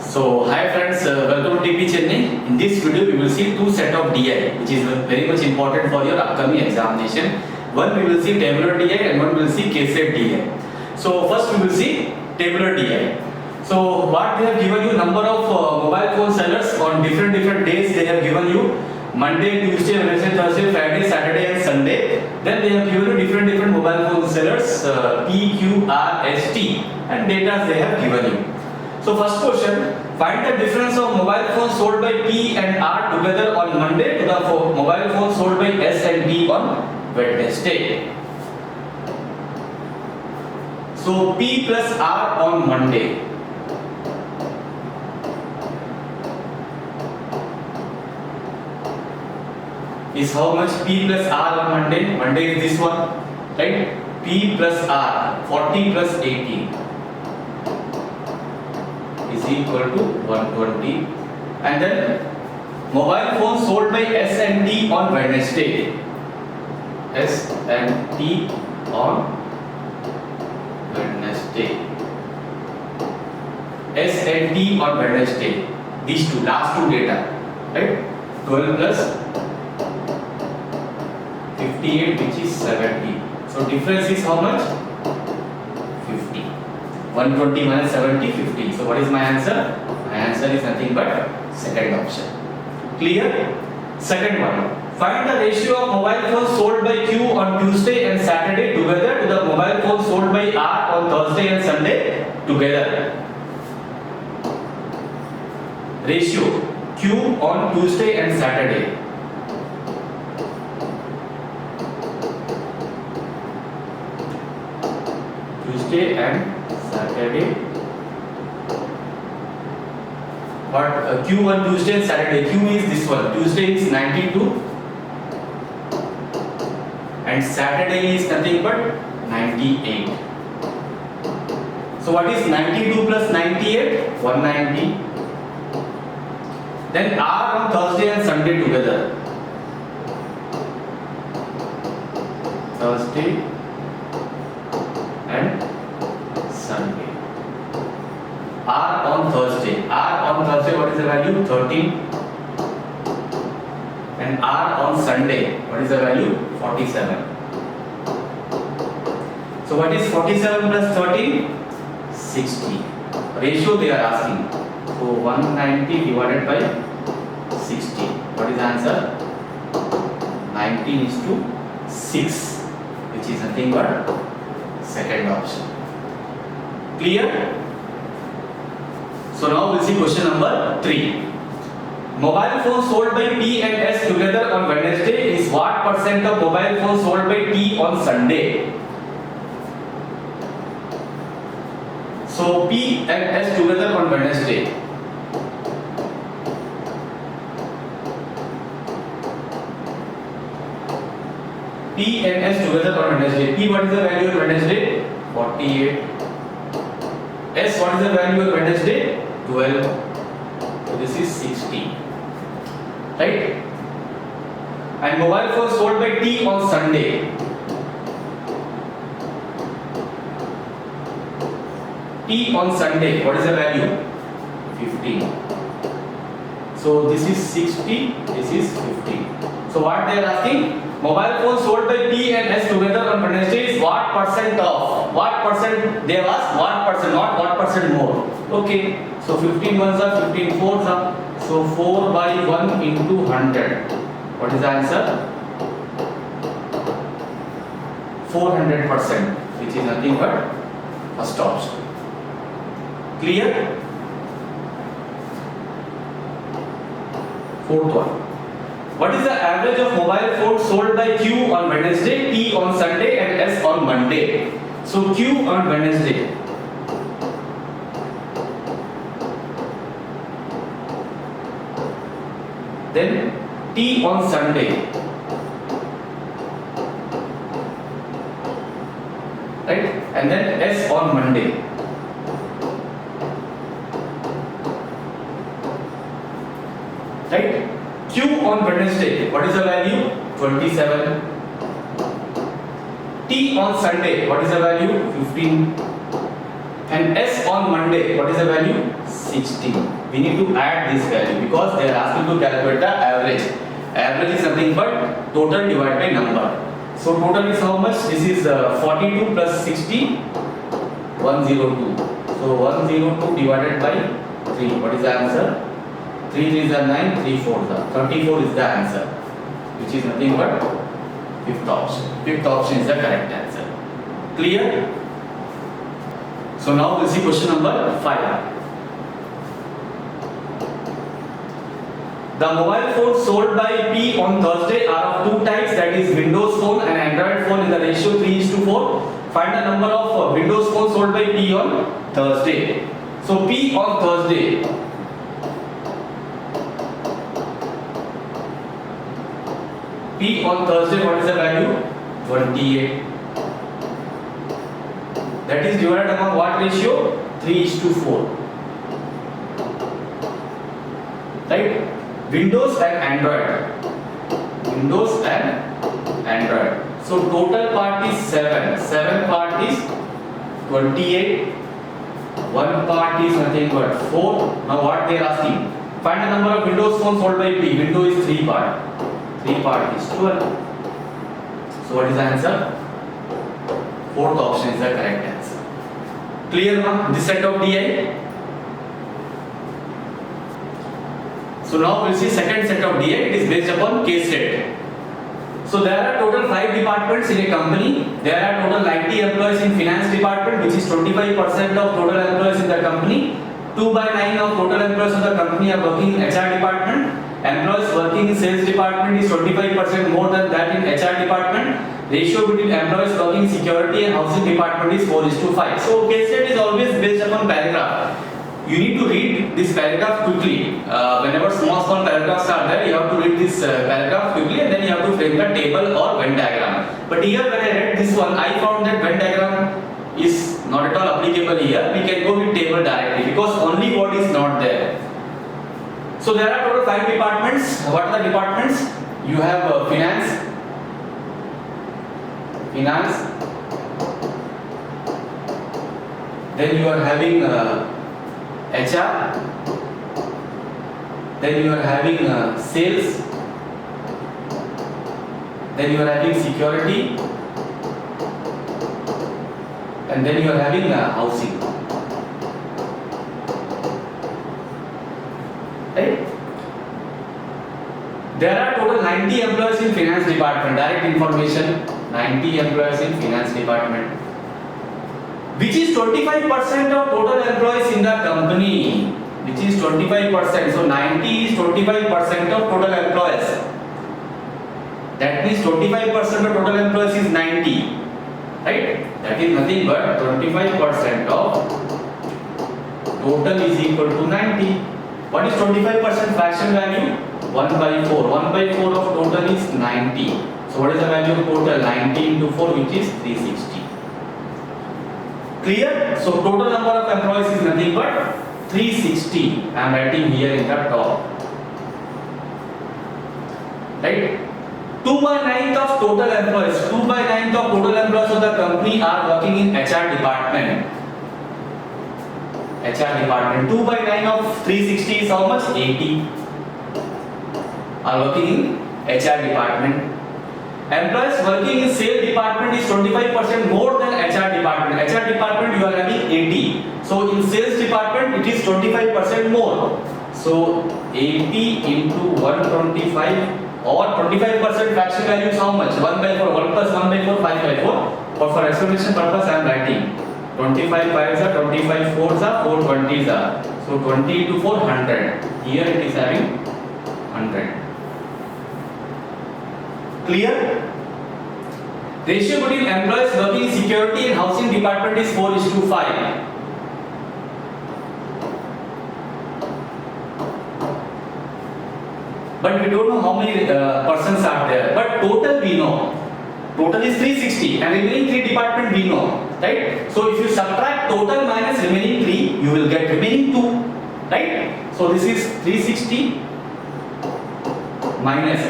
So hi friends, welcome to TP Chennai. In this video we will see two set of DI which is very much important for your upcoming examination. One we will see tabular DI and one we will see case-set DI. So first we will see tabular DI. So what they have given you, number of mobile phone sellers on different days. They have given you Monday, Tuesday, Wednesday, Thursday, Friday, Saturday and Sunday. Then they have given you different mobile phone sellers P, Q, R, S, T and data they have given you. So first question, find the difference of mobile phones sold by P and R together on Monday to the mobile phones sold by S and T on Wednesday. So P plus R on Monday. Is how much? P plus R on Monday. Monday is this one, right? P plus R, 40 plus 80 is equal to 120. And then mobile phone sold by S and T on Wednesday. S and T on Wednesday. S and T on Wednesday. These two, last two data, right? 12 plus 58, which is 70. So difference is how much? 50. 120 minus 70, 50. So what is my answer? My answer is nothing but second option. Clear? Second one. Find the ratio of mobile phones sold by Q on Tuesday and Saturday together to the mobile phones sold by R on Thursday and Sunday together. Ratio Q on Tuesday and Saturday. Tuesday and Saturday. What Q on Tuesday and Saturday? Q is this one. Tuesday is 92 and Saturday is nothing but 98. So what is 92 plus 98? 190. Then R on Thursday and Sunday together. Thursday and Sunday. R on Thursday. R on Thursday, what is the value? 13. And R on Sunday, what is the value? 47. So what is 47 plus 13? 60. Ratio they are asking. So 190 divided by 60. What is the answer? 19 is to 6, which is nothing but second option. Clear? So now we'll see question number 3. Mobile phones sold by P and S together on Wednesday is what percent of mobile phones sold by T on Sunday? So P and S together on Wednesday. P and S together on Wednesday. P, what is the value on Wednesday? 48. S, what is the value on Wednesday? 12. So this is 60. Right? And mobile phone sold by T on Sunday. T on Sunday, what is the value? 15. So this is 60, this is 50. So what they are asking? Mobile phone sold by P and S together on Wednesday is what percent of? What percent? They have asked what percent, not what percent more. Okay. So 15 ones are 15 fours are. So 4 by 1 into 100. What is the answer? 400%, which is nothing but first option. Clear? Fourth one. What is the average of mobile phones sold by Q on Wednesday, T on Sunday and S on Monday? So Q on Wednesday. Then T on Sunday. Right? And then S on Monday. Right? Q on Wednesday, what is the value? 27. T on Sunday, what is the value? 15. And S on Monday, what is the value? 60. We need to add this value because they are asking to calculate the average. Average is nothing but total divided by number. So total is how much? This is 42 plus 60, 102. So 102 divided by 3. What is the answer? 3 3s are 9, 3 4s are 34 is the answer, which is nothing but fifth option. Fifth option is the correct answer. Clear? So now we'll see question number 5. The mobile phones sold by P on Thursday are of two types, that is Windows phone and Android phone in the ratio 3:4. Find the number of Windows phones sold by P on Thursday. So P on Thursday. P on Thursday, what is the value? 28. That is divided among what ratio? 3:4. Right? Windows and Android. Windows and Android. So total part is 7. 7 part is 28. 1 part is nothing but 4. Now what they are asking? Find the number of Windows phones sold by P. Windows is 3 part. 3 part is 12. So what is the answer? Fourth option is the correct answer. Clear now? This set of DI. So now we'll see second set of DI. It is based upon case state. So there are total 5 departments in a company. There are total 90 employees in finance department, which is 25% of total employees in the company. 2/9 of total employees of the company are working in HR department. Employees working in sales department is 25% more than that in HR department. Ratio between employees working in security and housing department is 4:5. So case state is always based upon paragraph. You need to read this paragraph quickly. Whenever small paragraphs are there, you have to read this paragraph quickly and then you have to frame the table or Venn diagram. But here when I read this one, I found that Venn diagram is not at all applicable here. We can go with table directly because only word is not there. So there are total 5 departments. What are the departments? You have finance. Then you are having HR. Then you are having sales. Then you are having security. And then you are having housing. Right? There are total 90 employees in finance department. Direct information, 90 employees in finance department, which is 25% of total employees in the company. Which is 25%. So 90 is 25% of total employees. That means 25% of total employees is 90. Right? That is nothing but 25% of total is equal to 90. What is 25% fraction value? 1/4. 1/4 of total is 90. So what is the value of total? 90 into 4, which is 360. Clear? So total number of employees is nothing but 360. I am writing here in the top. Right? 2/9 of total employees. 2/9 of total employees of the company are working in HR department. HR department. 2/9 of 360 is how much? 80. Are working in HR department. Employees working in sales department is 25% more than HR department. HR department you are having 80. So in sales department it is 25% more. So 80 into 125 or 25% fraction value is how much? 1/4. 1 plus 1/4, 5/4. But for explanation purpose I am writing 25 5s are 25 4s are 4 20s are. So 20 into 4 100. Here it is having 100. Clear? Ratio between employees working in security and housing department is 4:5. But we don't know how many persons are there. But total we know. Total is 360 and remaining 3 department we know. Right? So if you subtract total minus remaining 3, you will get remaining 2. Right? So this is 360 minus.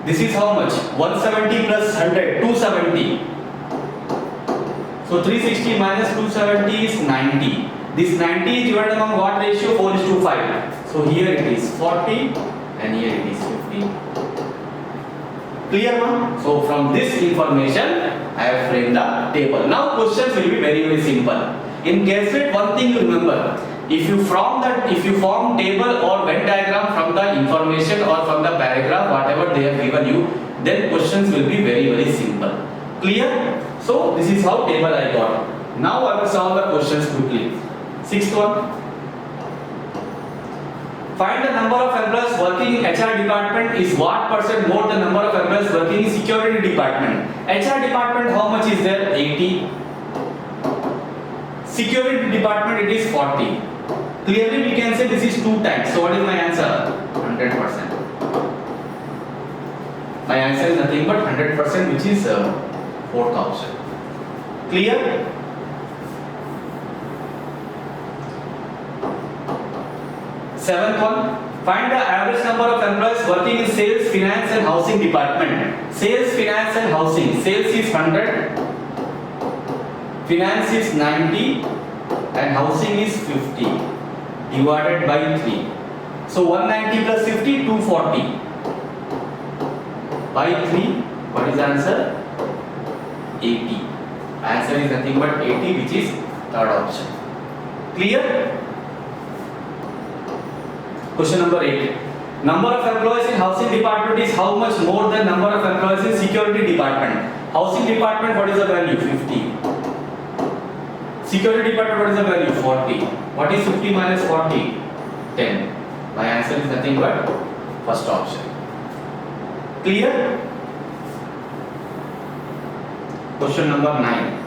This is how much? 170 plus 100, 270. So So 360 minus 270 is 90. This 90 is divided among what ratio? 4:5. So here it is 40 and here it is 50. Clear now? So from this information I have framed the table. Now questions will be very simple. In CASET, one thing you remember, if you form table or Venn diagram from the information or from the paragraph whatever they have given you, then questions will be very simple. Clear? So this is how table I got. Now I will solve the questions quickly. Sixth one. Find the number of employees working in HR department is what percent more than number of employees working in security department. HR department, how much is there? 80. Security department, it is 40. Clearly we can say this is 2 times. So what is my answer? 100%. My answer is nothing but 100%, which is fourth option. Clear? Seventh one. Find the average number of employees working in sales, finance and housing department. Sales, finance and housing. Sales is 100. Finance is 90 and housing is 50 divided by 3. So 190 plus 50, 240 by 3. What is the answer? 80. Answer is nothing but 80, which is third option. Clear? Question number 8. Number of employees in housing department is how much more than number of employees in security department? Housing department, what is the value? 50. Security department, what is the value? 40. What is 50 minus 40? 10. My answer is nothing but first option. Clear? Question number 9.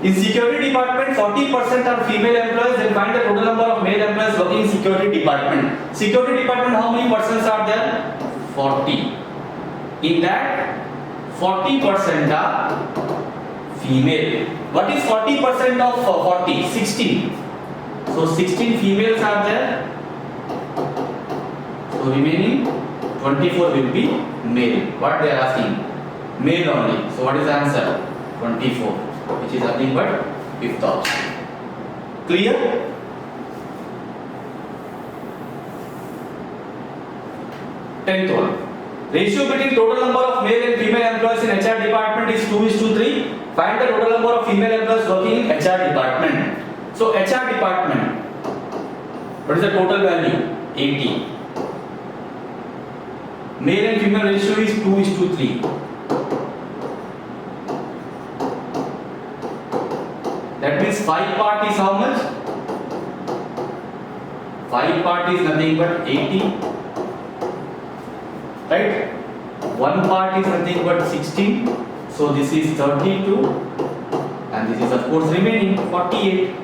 In security department, 40% are female employees. Then find the total number of male employees working in security department. Security department, how many persons are there? 40. In that, 40% are female. What is 40% of 40? 16. So 16 females are there. So remaining 24 will be male. What they are asking? Male only. So what is the answer? 24, which is nothing but fifth option. Clear? Tenth one. Ratio between total number of male and female employees in HR department is 2:3. Find the total number of female employees working in HR department. So HR department, what is the total value? 80. Male and female ratio is 2:3. That means 5 part is how much? 5 part is nothing but 80. Right? 1 part is nothing but 16. So this is 32 and this is of course remaining 48.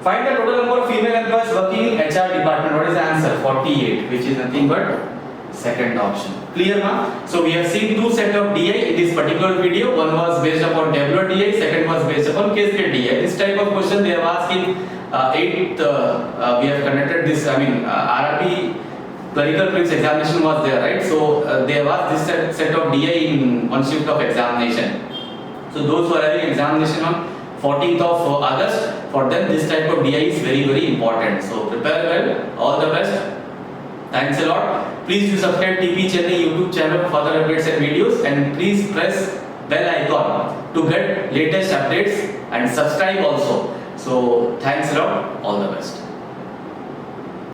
Find the total number of female employees working in HR department. What is the answer? 48, which is nothing but second option. Clear now? So we have seen 2 set of DI in this particular video. One was based upon tabular DI, second was based upon CASET DI. This type of question they have asked in 8th. We have conducted this. RRB clerical prelims examination was there, right? So they have asked this set of DI in one shift of examination. So those who are having examination on 14th of August, for them this type of DI is very important. So prepare well. All the best. Thanks a lot. Please do subscribe TP Chennai YouTube channel for further updates and videos, and please press bell icon to get latest updates and subscribe also. So thanks a lot. All the best.